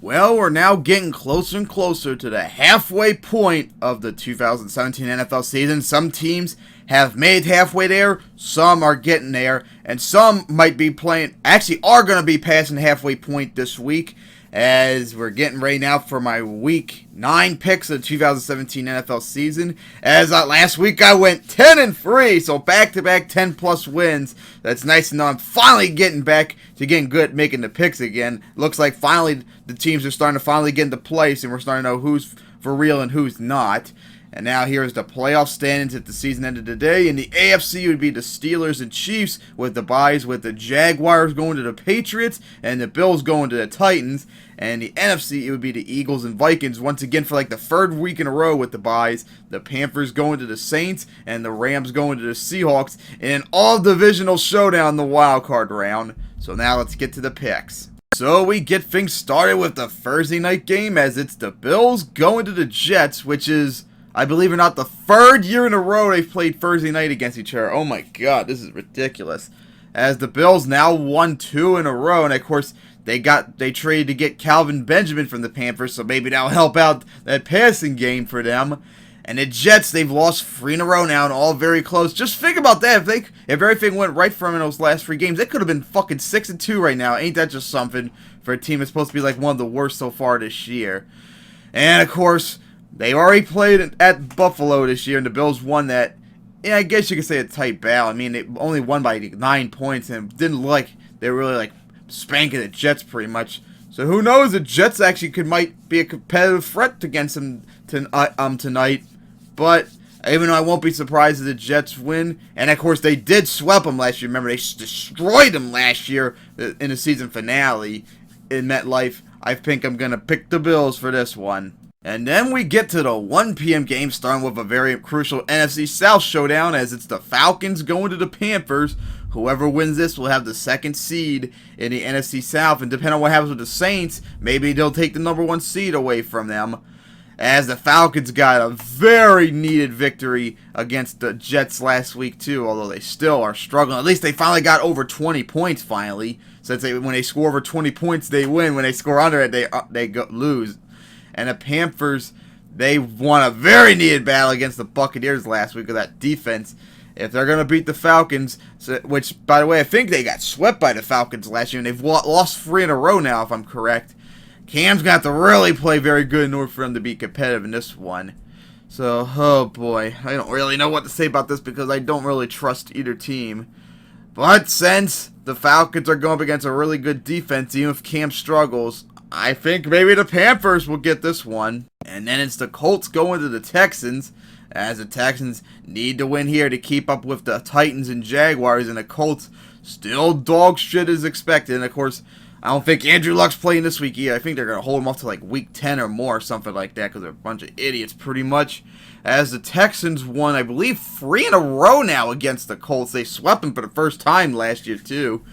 Well, we're now getting closer and closer to the halfway point of the 2017 NFL season. Some teams have made halfway there, some are getting there, and some might be actually are going to be passing the halfway point this week, as we're getting ready now for my week 9 picks of the 2017 NFL season. As last week I went 10-3, so back-to-back 10-plus wins. That's nice to know I'm finally getting back to getting good at making the picks again. Looks like finally the teams are starting to finally get into place, and we're starting to know who's for real and who's not. And now here's the playoff standings at the season ended today. In the AFC, it would be the Steelers and Chiefs with the byes, with the Jaguars going to the Patriots and the Bills going to the Titans. And the NFC, it would be the Eagles and Vikings once again for like the third week in a row with the byes. The Panthers going to the Saints and the Rams going to the Seahawks in an all-divisional showdown in the wild card round. So now let's get to the picks. So we get things started with the Thursday night game, as it's the Bills going to the Jets, which is, I believe it or not, the third year in a row they've played Thursday night against each other. Oh my god, this is ridiculous. As the Bills now won 2 in a row, and of course they traded to get Calvin Benjamin from the Panthers, so maybe that'll help out that passing game for them. And the Jets, they've lost 3 in a row now, and all very close. Just think about that. If everything went right for them in those last 3 games, they could have been fucking 6-2 right now. Ain't that just something for a team that's supposed to be like one of the worst so far this year? And of course, they already played at Buffalo this year, and the Bills won that. Yeah, I guess you could say a tight battle. I mean, they only won by 9 points, and didn't look like they were really like spanking the Jets pretty much. So who knows? The Jets actually might be a competitive threat against them tonight. But even though I won't be surprised if the Jets win, and of course they did sweep them last year. Remember, they destroyed them last year in the season finale in MetLife. I think I'm gonna pick the Bills for this one. And then we get to the 1 p.m. game, starting with a very crucial NFC South showdown, as it's the Falcons going to the Panthers. Whoever wins this will have the 2nd seed in the NFC South, and depending on what happens with the Saints, maybe they'll take the number 1 seed away from them. As the Falcons got a very needed victory against the Jets last week too, although they still are struggling. At least they finally got over 20 points finally. Since when they score over 20 points, they win. When they score under it, they lose. And the Panthers, they won a very needed battle against the Buccaneers last week with that defense. If they're going to beat the Falcons, which, by the way, I think they got swept by the Falcons last year, and they've lost 3 in a row now, if I'm correct. Cam's going to have to really play very good in order for them to be competitive in this one. So, oh boy, I don't really know what to say about this because I don't really trust either team. But since the Falcons are going up against a really good defense, even if Cam struggles, I think maybe the Panthers will get this one. And then it's the Colts going to the Texans, as the Texans need to win here to keep up with the Titans and Jaguars, and the Colts still dog shit as expected. And of course, I don't think Andrew Luck's playing this week either. I think they're going to hold him off to like week 10 or more, something like that, because they're a bunch of idiots pretty much. As the Texans won, I believe, 3 in a row now against the Colts. They swept them for the first time last year too.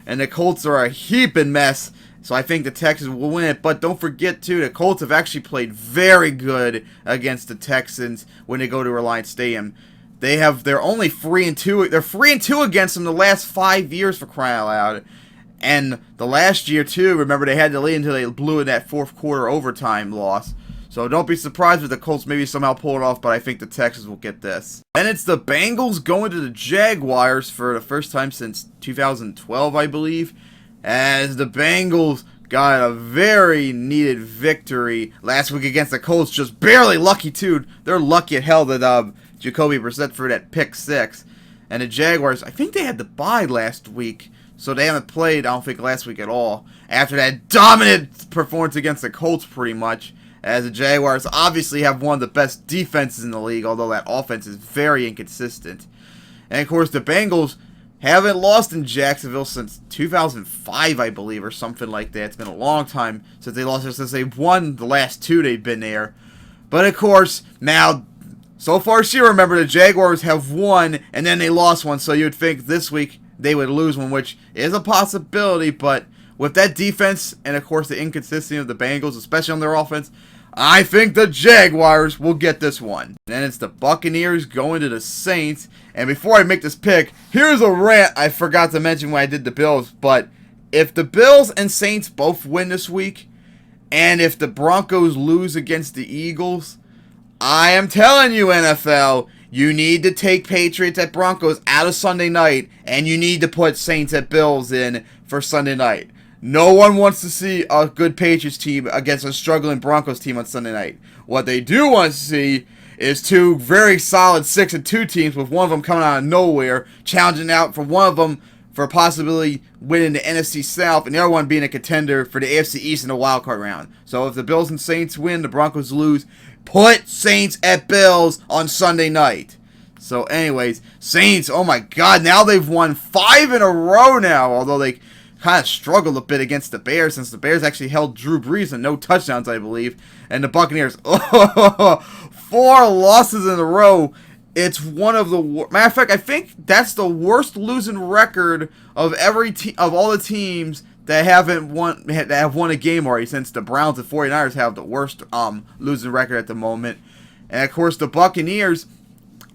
And the Colts are a heaping mess, so I think the Texans will win it. But don't forget too, the Colts have actually played very good against the Texans when they go to Reliance Stadium. They're only 3-2. They're 3-2 against them the last 5 years, for crying out loud. And the last year, too, remember, they had to lead until they blew in that 4th quarter overtime loss. So don't be surprised if the Colts maybe somehow pull it off, but I think the Texans will get this. And it's the Bengals going to the Jaguars for the first time since 2012, I believe. As the Bengals got a very needed victory last week against the Colts. Just barely lucky, too. They're lucky as hell that Jacoby Brissett threw that pick 6. And the Jaguars, I think they had the bye last week. So they haven't played, I don't think, last week at all. After that dominant performance against the Colts, pretty much. As the Jaguars obviously have one of the best defenses in the league, although that offense is very inconsistent. And, of course, the Bengals haven't lost in Jacksonville since 2005, I believe, or something like that. It's been a long time since they lost there, since they've won the last 2 they've been there. But, of course, now, so far this year, remember, the Jaguars have won, and then they lost one. So you would think this week they would lose one, which is a possibility, but with that defense and, of course, the inconsistency of the Bengals, especially on their offense, I think the Jaguars will get this one. Then it's the Buccaneers going to the Saints, and before I make this pick, here's a rant I forgot to mention when I did the Bills, but if the Bills and Saints both win this week, And if the Broncos lose against the Eagles, I am telling you, NFL, you need to take Patriots at Broncos out of Sunday night, and you need to put Saints at Bills in for Sunday night. No one wants to see a good Patriots team against a struggling Broncos team on Sunday night. What they do want to see is two very solid 6-2 teams, with one of them coming out of nowhere, challenging out for one of them for possibly winning the NFC South, and the other one being a contender for the AFC East in the wildcard round. So if the Bills and Saints win, the Broncos lose, put Saints at Bills on Sunday night. So anyways, Saints, oh my God, now they've won 5 in a row now, although they kind of struggled a bit against the Bears, since the Bears actually held Drew Brees and no touchdowns, I believe. And the Buccaneers, 4 losses in a row. It's one of the matter of fact, I think that's the worst losing record of of all the teams that have won a game already, since the Browns and 49ers have the worst losing record at the moment. And of course the Buccaneers,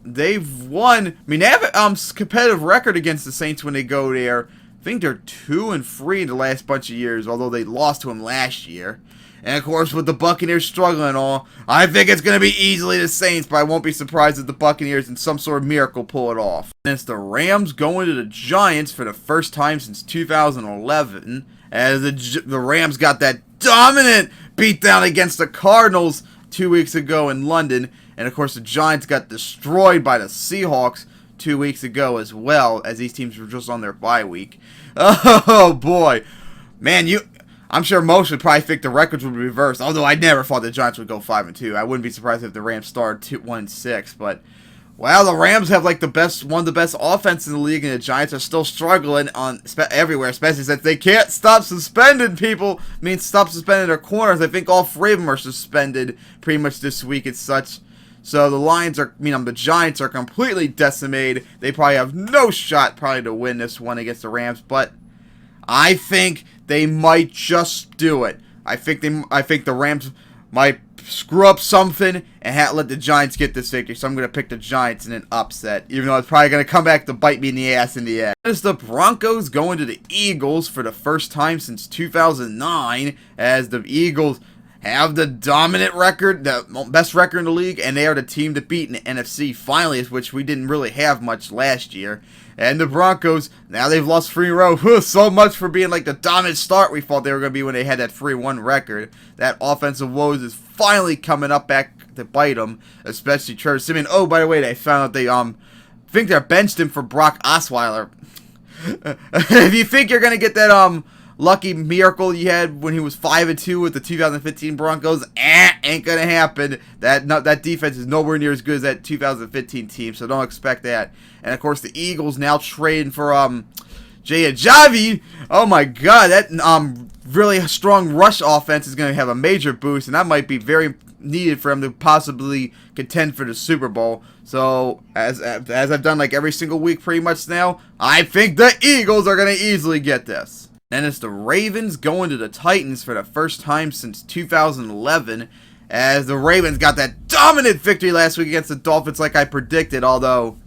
they've won. I mean, they have a competitive record against the Saints when they go there. I think they're 2-3 in the last bunch of years, although they lost to them last year. And of course, with the Buccaneers struggling and all, I think it's going to be easily the Saints, but I won't be surprised if the Buccaneers in some sort of miracle pull it off. And it's the Rams going to the Giants for the first time since 2011, as the Rams got that dominant beatdown against the Cardinals 2 weeks ago in London. And of course, the Giants got destroyed by the Seahawks 2 weeks ago as well, as these teams were just on their bye week. Oh boy. Man, I'm sure most would probably think the records would be reversed, although I never thought the Giants would go 5-2. I wouldn't be surprised if the Rams started 1-6, but well, the Rams have like one of the best offenses in the league, and the Giants are still struggling everywhere, especially since they can't stop suspending people. I mean, stop suspending their corners. I think all 3 of them are suspended pretty much this week and such. So the Giants are completely decimated. They probably have no shot to win this one against the Rams, but I think they might just do it. I think the Rams might screw up something and let the Giants get this victory. So I'm going to pick the Giants in an upset, even though it's probably going to come back to bite me in the ass in the end. It's the Broncos going to the Eagles for the first time since 2009, as the Eagles have the dominant record, the best record in the league, and they are the team to beat in the NFC finally, which we didn't really have much last year. And the Broncos, now they've lost 3 in a row. So much for being like the dominant start we thought they were going to be when they had that 3-1 record. That offensive woes is finally coming up back to bite them, especially Trevor Siemian. Oh, by the way, they found out they think they benched him for Brock Osweiler. If you think you're going to get that lucky miracle you had when he was 5-2 with the 2015 Broncos, ain't gonna happen. That defense is nowhere near as good as that 2015 team, so don't expect that. And of course, the Eagles now trading for Jay Ajayi. Oh my God, that really strong rush offense is gonna have a major boost, and that might be very needed for him to possibly contend for the Super Bowl. So as I've done like every single week pretty much now, I think the Eagles are gonna easily get this. And it's the Ravens going to the Titans for the first time since 2011, as the Ravens got that dominant victory last week against the Dolphins like I predicted, although,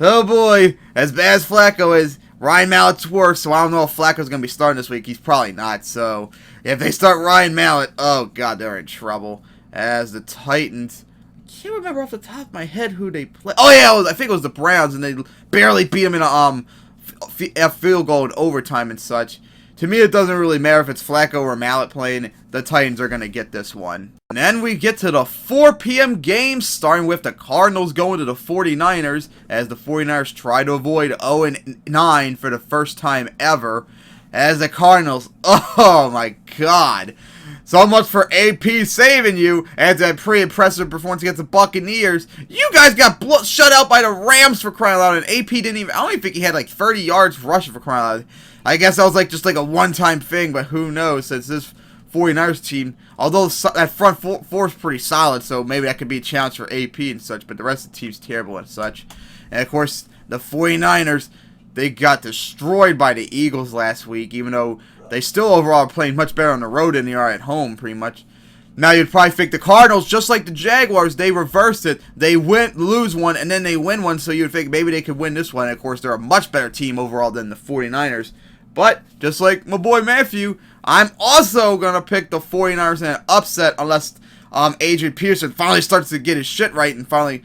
oh boy, as bad as Flacco is, Ryan Mallett's worse, so I don't know if Flacco's going to be starting this week. He's probably not, so if they start Ryan Mallett, oh God, they're in trouble. As the Titans, I can't remember off the top of my head who they played. Oh yeah, I think it was the Browns, and they barely beat them in a field goal in overtime and such. To me, it doesn't really matter if it's Flacco or Mallett playing. The Titans are going to get this one. And then we get to the 4 p.m. games, starting with the Cardinals going to the 49ers, as the 49ers try to avoid 0-9 for the first time ever. As the Cardinals, oh my God. So much for AP saving you, as that pretty impressive performance against the Buccaneers. You guys got shut out by the Rams for crying out loud, and AP didn't even, I don't even think he had like 30 yards rushing for crying out loud. I guess that was like just like a one-time thing, but who knows, since this 49ers team, although that front four is pretty solid, so maybe that could be a challenge for AP and such, but the rest of the team's terrible and such. And of course, the 49ers, they got destroyed by the Eagles last week, even though they still overall are playing much better on the road than they are at home, pretty much. Now, you'd probably think the Cardinals, just like the Jaguars, they reversed it. They lose one, and then they win one, so you'd think maybe they could win this one. And of course, they're a much better team overall than the 49ers. But, just like my boy Matthew, I'm also going to pick the 49ers in an upset unless Adrian Peterson finally starts to get his shit right and finally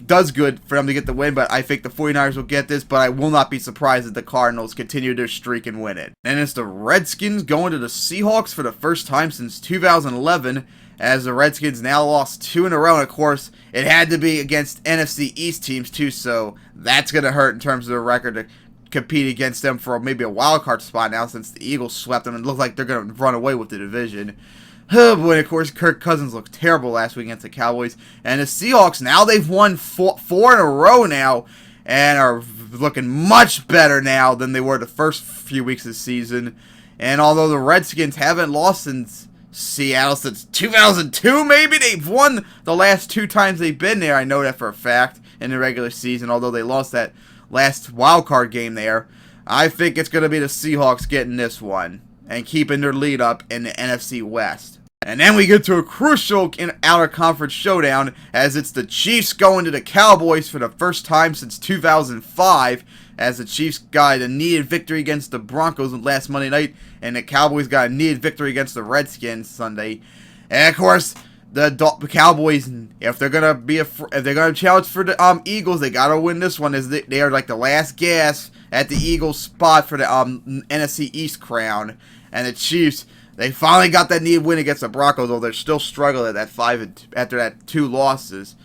does good for them to get the win. But I think the 49ers will get this, but I will not be surprised if the Cardinals continue their streak and win it. And it's the Redskins going to the Seahawks for the first time since 2011, as the Redskins now lost 2 in a row. And of course, it had to be against NFC East teams too, so that's going to hurt in terms of their record to compete against them for maybe a wild card spot now, since the Eagles swept them and look like they're going to run away with the division. Oh boy, of course, Kirk Cousins looked terrible last week against the Cowboys. And the Seahawks, now they've won four in a row now and are looking much better now than they were the first few weeks of the season. And although the Redskins haven't lost in Seattle since 2002, maybe, they've won the last 2 times they've been there. I know that for a fact in the regular season, although they lost that last wild card game there. I think it's going to be the Seahawks getting this one and keeping their lead up in the NFC West. And then we get to a crucial outer conference showdown, as it's the Chiefs going to the Cowboys for the first time since 2005, as the Chiefs got a needed victory against the Broncos last Monday night, and the Cowboys got a needed victory against the Redskins Sunday. And of course, the Cowboys, if they're gonna challenge for the Eagles, they gotta win this one, as they are like the last gasp at the Eagles spot for the NFC East crown. And the Chiefs, they finally got that needed win against the Broncos, though they're still struggling at that 5 after that 2 losses.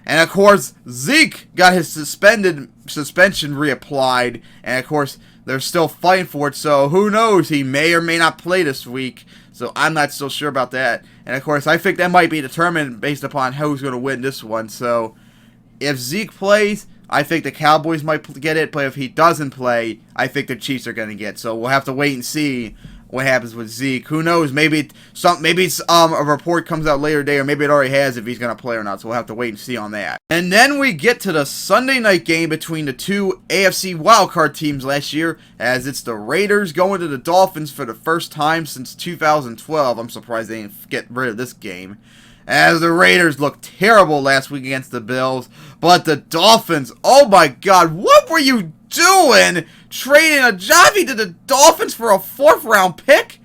And of course, Zeke got his suspension reapplied, and of course, they're still fighting for it, so who knows, he may or may not play this week, so I'm not so sure about that. And of course, I think that might be determined based upon who's going to win this one, so if Zeke plays, I think the Cowboys might get it, but if he doesn't play, I think the Chiefs are going to get it, so we'll have to wait and see what happens with Zeke. Who knows? Maybe a report comes out later today, or maybe it already has if he's going to play or not. So we'll have to wait and see on that. And then we get to the Sunday night game between the 2 AFC wildcard teams last year, as it's the Raiders going to the Dolphins for the first time since 2012. I'm surprised they didn't get rid of this game, as the Raiders looked terrible last week against the Bills. But the Dolphins, oh my God, what were you doing trading Ajavi to the Dolphins for a 4th round pick?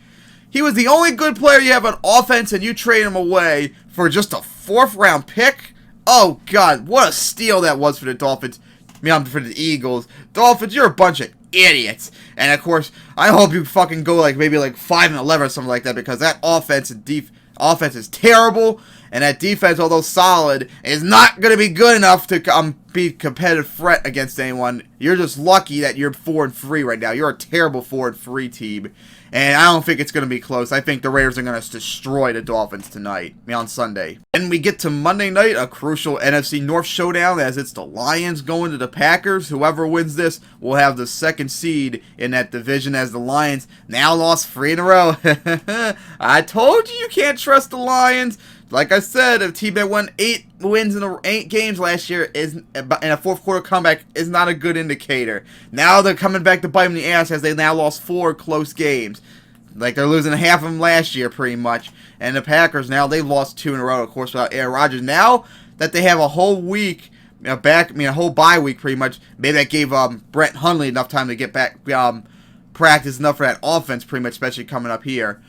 He was the only good player you have on offense, and you trade him away for just a 4th round pick? Oh God, what a steal that was for the Dolphins. For the Eagles. Dolphins, you're a bunch of idiots. And of course, I hope you fucking go maybe 5-11 or something like that, because that offense is terrible. And that defense, although solid, is not going to be good enough to be a competitive threat against anyone. You're just lucky that you're 4-3 right now. You're a terrible 4-3 team. And I don't think it's going to be close. I think the Raiders are going to destroy the Dolphins tonight, on Sunday. And we get to Monday night, a crucial NFC North showdown, as it's the Lions going to the Packers. Whoever wins this will have the 2nd seed in that division, as the Lions now lost 3 in a row. I told you can't trust the Lions. Like I said, a team that won 8 wins in 8 games last year in a 4th quarter comeback is not a good indicator. Now they're coming back to bite them in the ass, as they now lost 4 close games. They're losing half of them last year, pretty much. And the Packers, now they've lost 2 in a row, of course, without Aaron Rodgers. Now that they have a whole week a whole bye week, pretty much, maybe that gave Brett Hundley enough time to get back, practice enough for that offense, pretty much, especially coming up here.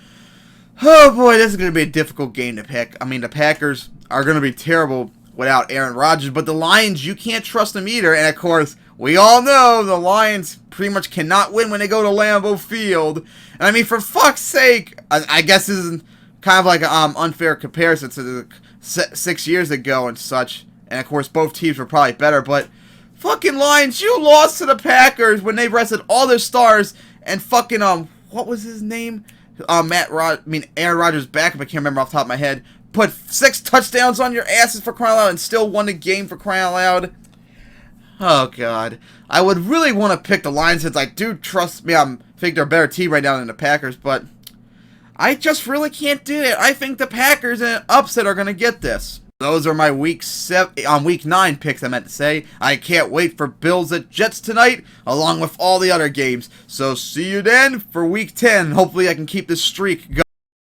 Oh boy, this is going to be a difficult game to pick. The Packers are going to be terrible without Aaron Rodgers, but the Lions, you can't trust them either. And of course, we all know the Lions pretty much cannot win when they go to Lambeau Field. And for fuck's sake, I guess this is kind of like an unfair comparison to the 6 years ago and such. And of course, both teams were probably better, but fucking Lions, you lost to the Packers when they rested all their stars, and fucking, what was his name? Aaron Rodgers' backup, I can't remember off the top of my head, put 6 touchdowns on your asses for crying out loud and still won the game for crying out loud. Oh God, I would really want to pick the Lions, since I do trust me. I think they're a better team right now than the Packers, but I just really can't do it. I think the Packers in an upset are going to get this. Those are my week 9 picks, I meant to say. I can't wait for Bills at Jets tonight, along with all the other games. So see you then for week 10. Hopefully I can keep this streak going.